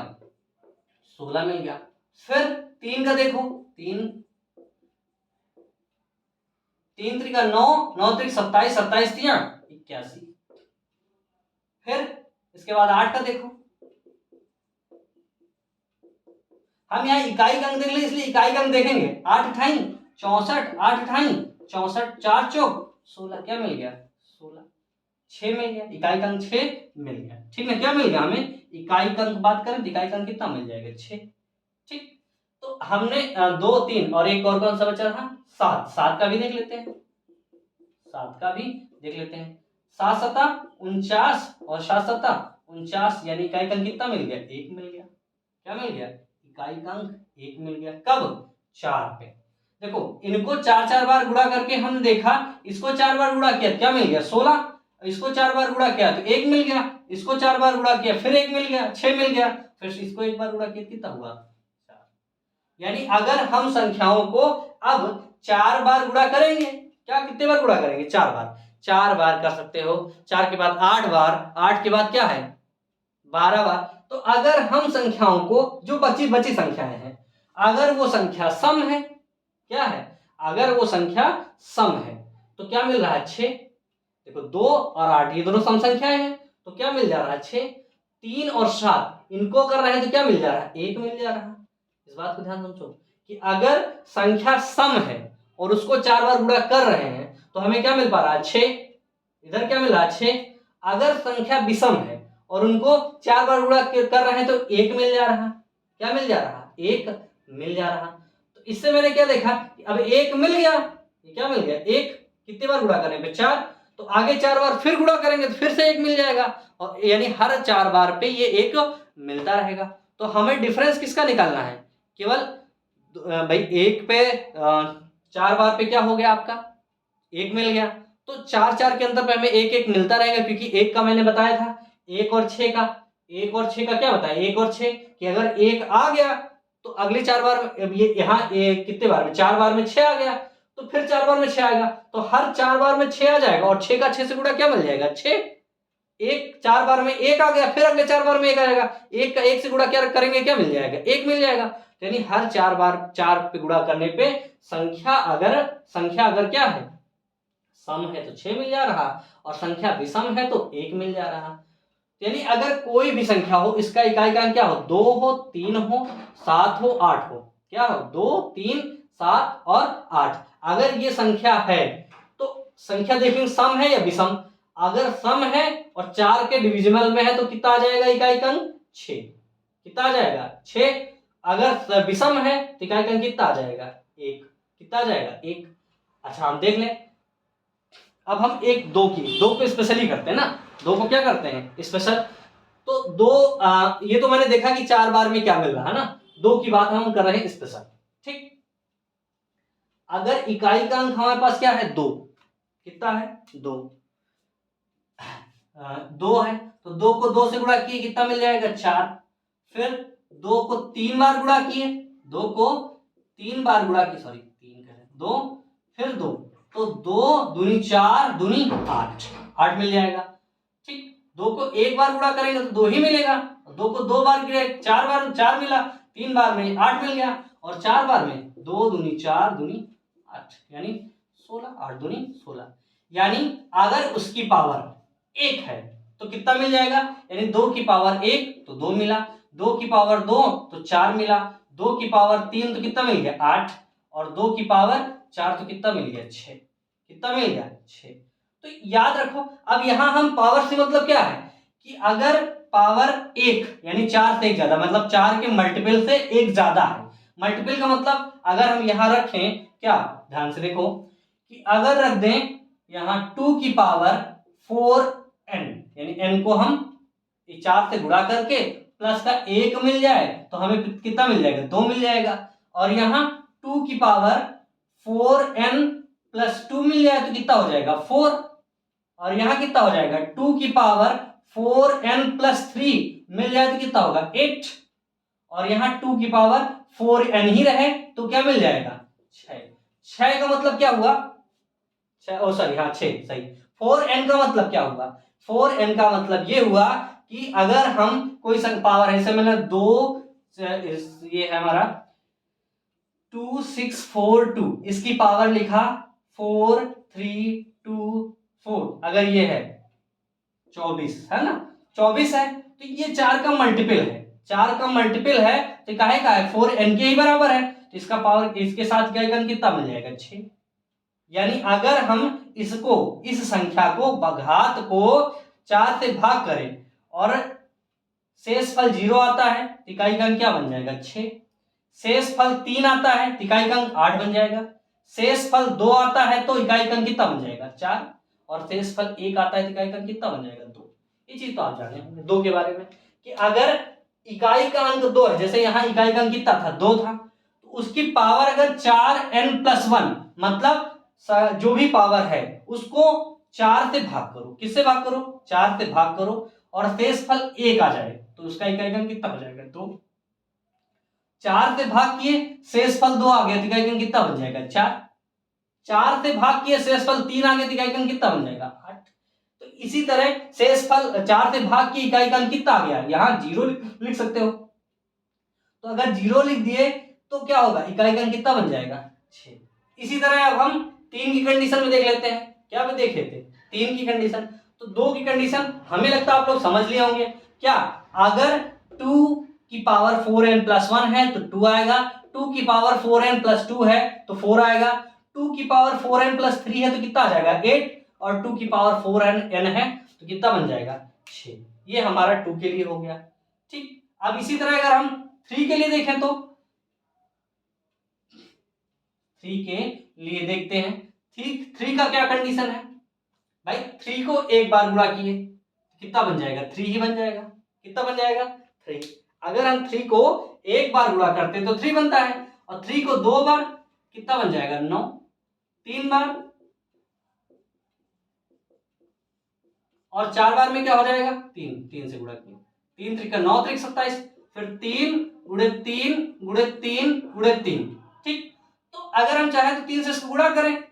16 मिल गया। फिर 3 का देखो, 3 3 3 का 9, 9 3 27, 27 3 81। फिर इसके बाद 8 का देखो, हम यहाँ इकाई का अंक देख ले इसलिए इकाई का अंक देखेंगे। 8 अठाई 64, 8 अठाई 64, 4 चौक 16, क्या मिल गया 16, 6 मिल गया, इकाई का अंक 6 मिल गया। ठीक है, क्या मिल गया हमें इकाई का अंक, बात करें तो इकाई का अंक कितना मिल जाएगा 6। ठीक, तो हमने 2 3 और एक और कौन सा बचा था 7, 7 का भी देख लेते हैं, 7 का भी देख लेते हैं। 7 सता 49 और 7 सता 49, यानी इकाई का अंक कितना मिल गया 1 मिल गया। क्या मिल गया इकाई का अंक 1 मिल गया। कब 4 पे। देखो इनको 4 बार गुणा करके हमने देखा, इसको 4 बार गुणा किया क्या मिल गया 16, इसको 4 बार गुणा किया तो 1 मिल गया, इसको 4 बार गुणा किया फिर 1 मिल गया, 6 मिल गया, फिर इसको 1 बार गुणा किया कितना हुआ 4। यानी अगर हम संख्याओं को अब 4 बार गुणा करेंगे, क्या कितने बार गुणा करेंगे 4 बार, 4 बार कर सकते हो, 4 के बाद 8 बार, 8 के बाद क्या है 12 बार। तो अगर हम संख्याओं को जो बची बची संख्याएं हैं, अगर वो संख्या सम है, क्या है अगर वो संख्या सम है तो क्या मिल रहा है 6। देखो 2 और 8 ये दोनों सम संख्याएं हैं तो क्या मिल जा रहा है 6। 3 और 7 इनको कर रहे हैं तो क्या मिल जा रहा है 1 मिल जा रहा है। इस बात को ध्यान समझो कि अगर संख्या सम है और उसको 4 बार गुणा कर रहे हैं तो हमें क्या मिल पा रहा है 6। इधर क्या मिल रहा है 6। अगर संख्या विषम है और उनको 4 बार गुणा कर रहे हैं तो 1 मिल जा रहा, क्या मिल जा रहा 1 मिल जा रहा। तो इससे मैंने क्या देखा कि अब 1 मिल गया, ये क्या मिल गया 1, कितने बार गुणा करें पे 4, तो आगे 4 बार फिर गुणा करेंगे तो फिर से 1 मिल जाएगा, और यानी हर 4 बार पे ये 1 मिलता रहेगा। तो हमें डिफरेंस किसका निकालना है, केवल भाई 1 पे 4 बार पे क्या हो गया आपका 1 मिल गया, तो 4 4 के अंतर पे हमें 1 1 मिलता रहेगा, क्योंकि 1 का मैंने बताया था 1 और 6 का, 1 और 6 का क्या बताया 1 और 6 कि अगर 1 आ गया तो अगले 4 बार में ये यहाँ कितने बार में 4 बार में 6 आ गया तो फिर 4 बार में 6 आएगा, तो हर 4 बार में 6 आ जाएगा और 6 का 6 से गुणा क्या मिल जाएगा 6। 1 4 बार में 1 आ गया फिर अगले 4 बार में 1 आएगा, 1 का 1 से गुणा क्या करेंगे क्या मिल जाएगा 1 मिल जाएगा। यानी हर 4 बार 4 पे गुणा करने पे संख्या अगर क्या है सम है तो 6 मिल जा रहा और संख्या विषम है तो 1 मिल जा रहा। यानी अगर कोई भी संख्या हो इसका इकाई का अंक क्या हो 2 हो 3 हो 7 हो 8 हो, क्या हो 2 3 7 और 8। अगर ये संख्या है तो संख्या देखेंगे सम है या विषम, अगर सम है और 4 के डिविजिबल में है तो कितना आ जाएगा इकाई का अंक 6, कितना आ जाएगा 6। अगर विषम है तो इकाई का अंक कितना आ जाएगा 1, कितना आ जाएगा 1। अच्छा हम देख लें, अब हम एक 2 को स्पेशली करते हैं ना, 2 को क्या करते हैं स्पेशल। तो 2 ये तो मैंने देखा कि 4 बार में क्या मिल रहा है ना, 2 की बात हम कर रहे हैं स्पेशल। ठीक, अगर इकाई का अंक हमारे पास क्या है 2, कितना है 2 है तो 2 को 2 से गुणा किए कितना मिल जाएगा 4, फिर 2 को 3 बार गुणा किए, 2 को 3 बार गुणा किए, सॉरी 3 करें 2 फिर 2, तो 2 दूनी 4 दूनी 8 मिल जाएगा। ठीक, 2 को 1 बार गुणा करेंगे तो 2 ही मिलेगा, 2 को 2 बार किया 4 बार 4 मिला, 3 बार में 8 मिल गया और 4 बार में 2 दूनी 4 दूनी 8 यानी 16, 8 दूनी 16। यानी अगर उसकी पावर 1 है तो कितना मिल जाएगा, यानी 2 की पावर 1 तो 2 मिला, 2 की पावर 2 तो 4 मिला, 2 की पावर 3 तो कितना मिल गया 8 और 2 की पावर 4 तो कितना मिल गया 6, कितना मिल गया 6। तो याद रखो अब यहां हम पावर से मतलब क्या है कि अगर पावर 1 यानी 4 से 1 ज्यादा, मतलब 4 के मल्टीपल से 1 ज्यादा है। मल्टीपल का मतलब अगर हम यहां रखें, क्या ध्यान से देखो कि अगर रख दें यहां 2 की पावर 4n, यानी n को हम 4 से गुणा करके प्लस का 1 मिल जाए तो हमें कितना मिल जाएगा 2 मिल जाएगा, और यहां 2 की पावर 4n प्लस 2 मिल जाए तो कितना हो जाएगा 4, और यहां कितना हो जाएगा 2 की पावर 4n प्लस 3 मिल जाए तो कितना होगा 8, और यहां 2 की पावर 4n ही रहे तो क्या मिल जाएगा 6। 6 का मतलब क्या हुआ 6, सॉरी हाँ 6 सही। 4n का मतलब क्या हुआ, 4n का मतलब ये हुआ कि अगर हम कोई पावर है, जैसे मैंने 2 ये है हमारा 2642, इसकी पावर लिखा 4324, अगर ये है 24 है ना, 24 है तो ये 4 का मल्टीपल है, 4 का मल्टीपल है तो काहे का है 4n के ही बराबर है, तो इसका पावर इसके साथ क्या कितना मिल जाएगा 6। यानी अगर हम इसको, इस संख्या को, घात को 4 से भाग करें और शेष फल 0 आता है तो इकाई का अंक क्या बन जाएगा 6, शेष फल 3 आता है तो इकाई का अंक 8 बन जाएगा, शेष फल 2 आता है तो इकाई का अंक कितना बन जाएगा 4, और शेष फल 1 आता है तो इकाई का अंक कितना बन जाएगा 2। ये चीज तो आप जाने होंगे 2 के बारे में कि अगर इकाई का अंक 2 है, जैसे यहाँ इकाई का अंक कितना था 2 था, तो उसकी पावर अगर 4n+1 मतलब जो भी पावर है उसको 4 से भाग करो, किससे भाग करो 4 से भाग करो, और शेष फल 1 आ जाए तो उसका इकाई का अंक कितना हो जाएगा 2। 4 से भाग किए शेष फल 2 आ गया तो इकाई का अंक कितना बन जाएगा 4, 4 से भाग किए शेष फल 3 आ गया तो इकाई का अंक कितना बन जाएगा 8। तो इसी तरह शेष फल 4 से भाग की इकाई का अंक कितना आ गया, यहाँ 0 लिख सकते हो, तो अगर 0 लिख दिए तो क्या होगा इकाई का अंक कितना बन जाएगा 6। इसी तरह अब हम 3 की कंडीशन में देख लेते हैं, क्या भी देखे थे 3 की कंडीशन, तो 2 की कंडीशन हमें लगता है आप लोग समझ लिए होंगे। क्या, अगर 2 की पावर 4n+1 है तो 2 आएगा, 2 की पावर 4n+2 है तो 4 आएगा, 2 की पावर 4n+3 है तो कितना आ जाएगा 8, और 2 की पावर 4n है तो कितना बन जाएगा 6। ये हमारा 2 के लिए हो गया। ठीक, अब इसी तरह अगर हम 3 के लिए देखें तो 3 के लिए देखते हैं, 3 का क्या कंडीशन है भाई, 3 को एक बार गुणा किए कितना बन जाएगा 3 ही बन जाएगा, कितना बन जाएगा 3। अगर हम 3 को एक बार गुणा करते हैं तो 3 बनता है, और 3 को 2 बार कितना बन जाएगा 9, 3 बार और 4 बार में क्या हो जाएगा 3, 3 से गुणा किया, 3 त्रिक 9 त्रिक 27, फिर 3 गुणे 3 गुणे 3 गुणे 3। ठीक, तो अगर हम चाहें तो 3 से इसको गुणा करें,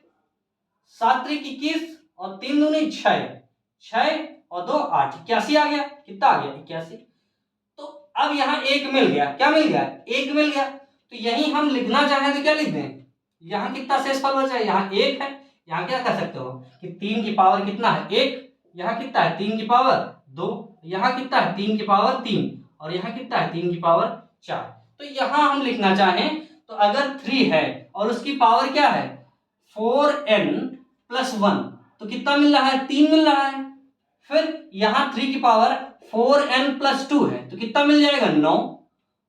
7 त्रिक 21 और 3 दूनी 6, 6 और 2 8, 81 आ गया, कितना आ गया 81। तो अब यहाँ 1 मिल गया, क्या मिल गया 1 मिल गया, तो यही हम लिखना चाहें तो क्या लिख दें, यहाँ कितना शेषफल बचा है, यहाँ 1 है, यहाँ क्या कर सकते हो कि 3 की पावर कितना है 1, यहाँ कितना है 3 की पावर 2, यहाँ कितना है 3 की पावर 3, और यहाँ कितना है 3 की पावर 4। तो यहाँ हम लिखना चाहें तो अगर 3 है और उसकी पावर क्या है 4n+1 तो कितना मिल रहा है 3 मिल रहा है, फिर यहाँ 3 की पावर 4n+2 है तो कितना मिल जाएगा 9,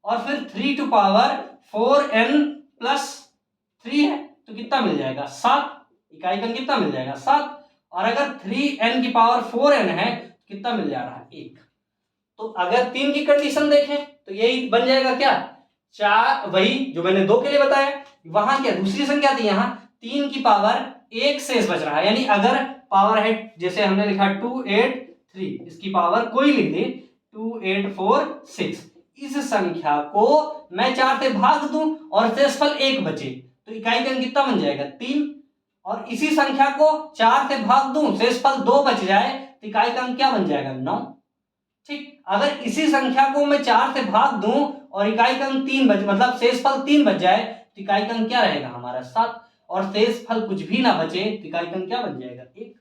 और फिर 3 टू पावर 4n+3 है तो कितना मिल जाएगा 7, इकाई का कितना मिल जाएगा 7, और अगर 3n की पावर 4n है तो कितना मिल जा रहा है 1। तो अगर 3 की कंडीशन देखें तो यही बन जाएगा क्या 4, वही जो मैंने 2 के लिए बताया, वहां क्या दूसरी संख्या थी, यहाँ 3 की पावर 1 शेष बच रहा है, यानी अगर पावर है जैसे हमने लिखा 283, इसकी पावर कोई लिख दे 2846, इस संख्या को मैं 4 से भाग दूं और शेषफल 1 बचे तो इकाई का अंक कितना बन जाएगा 3, और इसी संख्या को 4 से भाग दूं शेषफल 2 बच जाए तो इकाई का अंक क्या बन जाएगा 9। ठीक, अगर इसी संख्या को मैं 4 से भाग दूं और इकाई का अंक 3 बचे मतलब शेषफल 3 बच जाए तो इकाई का अंक क्या रहेगा हमारा 7, और शेषफल कुछ भी ना बचे तो इकाई का अंक क्या बन जाएगा 1।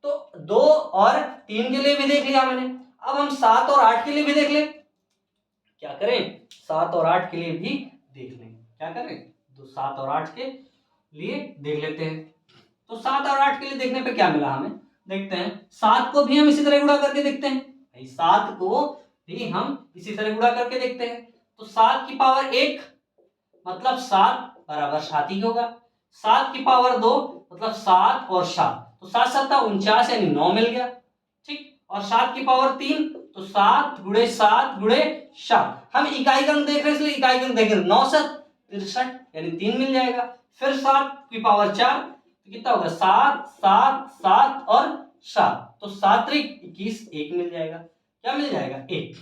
तो 2 और 3 के लिए भी देख लिया मैंने, अब हम 7 और 8 के लिए भी देख ले, क्या करें 7 और 8 के लिए भी देख लें, क्या करें तो 7 और 8 के लिए देख लेते हैं। तो 7 और 8 के लिए देखने पे क्या मिला हमें, देखते हैं 7 को भी हम इसी तरह गुणा करके देखते हैं, 7 को भी हम इसी तरह गुणा करके देखते हैं। तो 7 की पावर 1 मतलब 7 बराबर 7 ही होगा, 7 की पावर 2 मतलब 7 और 7 तो 7 7 49 यानी 9 मिल गया। ठीक, और 7 की पावर 3 तो 7 गुणे 7 गुणे 7, हम इकाई का अंक देख रहे हैं इसलिए इकाई का अंक देख रहे हैं, 9 7 63 यानी 3 मिल जाएगा। फिर 7 की पावर 4 तो कितना होगा 7 7 7 और 7 तो 7 त्रिक 21 1 मिल जाएगा, क्या मिल जाएगा 1।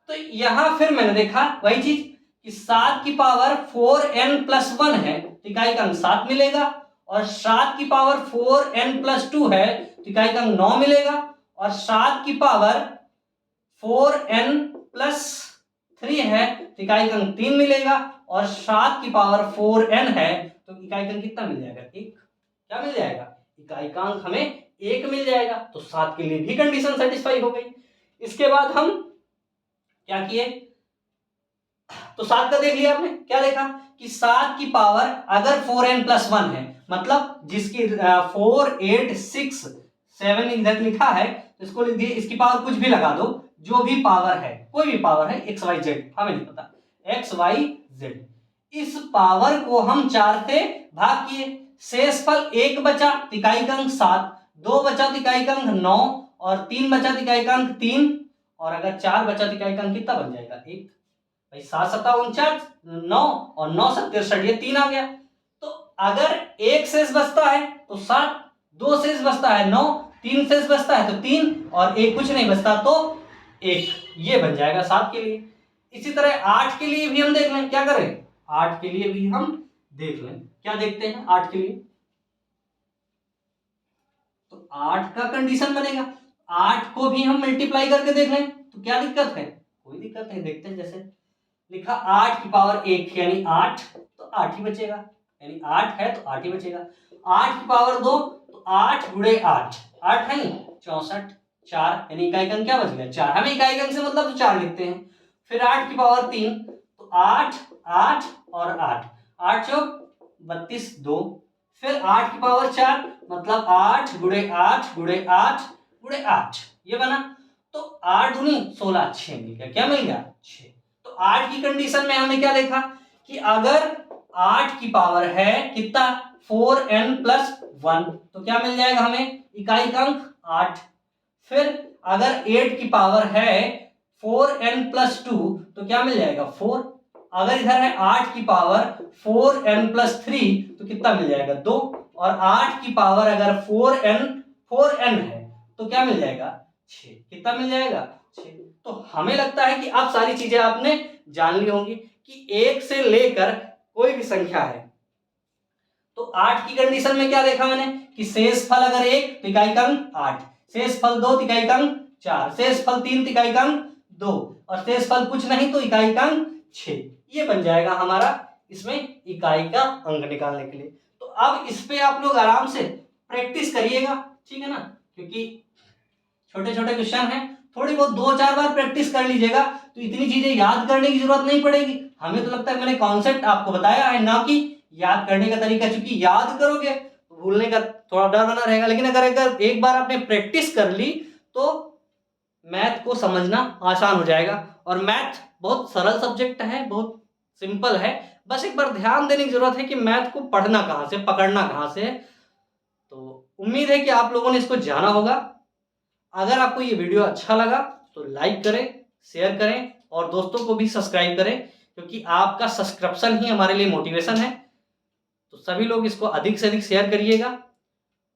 तो यहां फिर मैंने देखा वही चीज कि 7 की पावर 4n+1 है तो इकाई का अंक 7 मिलेगा, और 7 की पावर 4n+2 है तो इकाई का अंक 9 मिलेगा, और 7 की पावर 4n+3 है तो इकाई अंक 3 मिलेगा, और 7 की पावर 4n है तो इकाई अंक कितना मिल जाएगा? 1। क्या मिल जाएगा? इकाई का अंक हमें 1 मिल जाएगा। तो 7 के लिए भी कंडीशन सेटिस्फाई हो गई। इसके बाद हम क्या किए, तो 7 का देख लिया आपने, क्या देखा कि 7 की पावर अगर 4n+1 है, मतलब जिसकी 4 8 6 7 इधर लिखा है तो इसको लिख दिए, इसकी पावर कुछ भी लगा दो, जो भी पावर है, कोई भी पावर है, x y z हमें नहीं पता, x y z, इस पावर को हम 4 से भाग किए, शेषफल 1 बचा, इकाई का अंक 7, 2 बचा, इकाई का अंक 9, और 3 बचा, इकाई का अंक 3, और अगर 4 बचा, इकाई का अंक कितना बन जाएगा? 1। भाई 7 7 49, 9 और 9 7 63, ये 3 आ गया। तो अगर 1 शेष बचता है तो 7, 2 शेष बचता है 9, 3 शेष बचता है तो 3, और 1 कुछ नहीं बचता तो 1, ये बन जाएगा 7 के लिए। इसी तरह 8 के लिए भी हम देख लें, क्या करें? 8 के लिए भी हम देख लें, क्या देखते हैं 8 के लिए? तो 8 का कंडीशन बनेगा, 8 को भी हम मल्टीप्लाई करके देख लें तो क्या दिक्कत है? कोई दिक्कत नहीं। देखते हैं, जैसे लिखा 8 की पावर 1 यानी 8, तो 8 ही बचेगा, यानी 8 है तो 8 ही बचेगा। 8 की पावर 2 तो 8 गुणे 8, 8 है 64, 4 यानी इकाई अंक क्या बच गया? 4। हमें इकाई अंक से मतलब तो 4 लिखते हैं। फिर 8 की पावर 3 तो 8 8 और 8, 8 चौक 32, 2। फिर 8 की पावर 4 मतलब 8 गुणे 8 गुणे 8 गुणे 8, ये बना। तो 8 दूनी 16, 6 मिल गया। क्या मिल गया? 6। तो 8 की कंडीशन में हमने क्या देखा कि अगर 8 की पावर है कितना? 4n+1, तो क्या मिल जाएगा हमें? इकाई का अंक 8। फिर अगर 8 की पावर है 4n+2, तो क्या मिल जाएगा? 4। अगर इधर है 8 की पावर 4n+3, तो कितना मिल जाएगा? 2। और 8 की पावर अगर 4n है तो क्या मिल जाएगा? 6। कितना मिल जाएगा? 6। तो हमें लगता है कि अब सारी चीजें आपने जान ली होंगी कि 1 से लेकर कोई भी संख्या है। तो 8 की कंडीशन में क्या देखा मैंने कि शेषफल अगर 1 तो इकाई का अंक 8, शेषफल 2 इकाई का अंक 4, शेषफल 3 इकाई का अंक 2, और शेषफल कुछ नहीं तो इकाई का अंक 6। ये बन जाएगा हमारा इसमें इकाई का अंक निकालने के लिए। तो अब इस पे आप लोग आराम से प्रैक्टिस करिएगा, ठीक है ना, क्योंकि छोटे छोटे क्वेश्चन हैं, थोड़ी बहुत 2-4 बार प्रैक्टिस कर लीजिएगा तो इतनी चीजें याद करने की जरूरत नहीं पड़ेगी। हमें तो लगता है मैंने कॉन्सेप्ट आपको बताया है, ना कि याद करने का तरीका, क्योंकि याद करोगे तो भूलने का थोड़ा डर बना रहेगा। लेकिन अगर एक बार आपने प्रैक्टिस कर ली तो मैथ को समझना आसान हो जाएगा। और मैथ बहुत सरल सब्जेक्ट है, बहुत सिंपल है, बस एक बार ध्यान देने की जरूरत है कि मैथ को पढ़ना कहाँ से, पकड़ना कहाँ से। तो उम्मीद है कि आप लोगों ने इसको जाना होगा। अगर आपको ये वीडियो अच्छा लगा तो लाइक करें, शेयर करें और दोस्तों को भी सब्सक्राइब करें, क्योंकि आपका सब्सक्रिप्शन ही हमारे लिए मोटिवेशन है। तो सभी लोग इसको अधिक से अधिक शेयर करिएगा।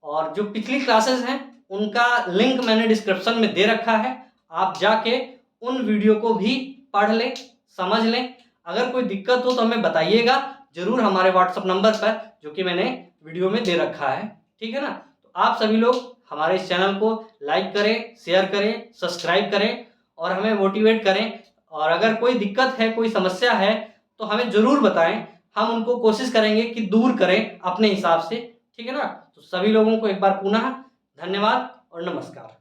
और जो पिछली क्लासेस हैं उनका लिंक मैंने डिस्क्रिप्शन में दे रखा है, आप जाके उन वीडियो को भी पढ़ लें, समझ लें। अगर कोई दिक्कत हो तो हमें बताइएगा जरूर हमारे व्हाट्सएप नंबर पर, जो कि मैंने वीडियो में दे रखा है, ठीक है ना। तो आप सभी लोग हमारे इस चैनल को लाइक करें, शेयर करें, सब्सक्राइब करें और हमें मोटिवेट करें। और अगर कोई दिक्कत है, कोई समस्या है तो हमें ज़रूर बताएं, हम उनको कोशिश करेंगे कि दूर करें अपने हिसाब से, ठीक है ना। तो सभी लोगों को एक बार पुनः धन्यवाद और नमस्कार।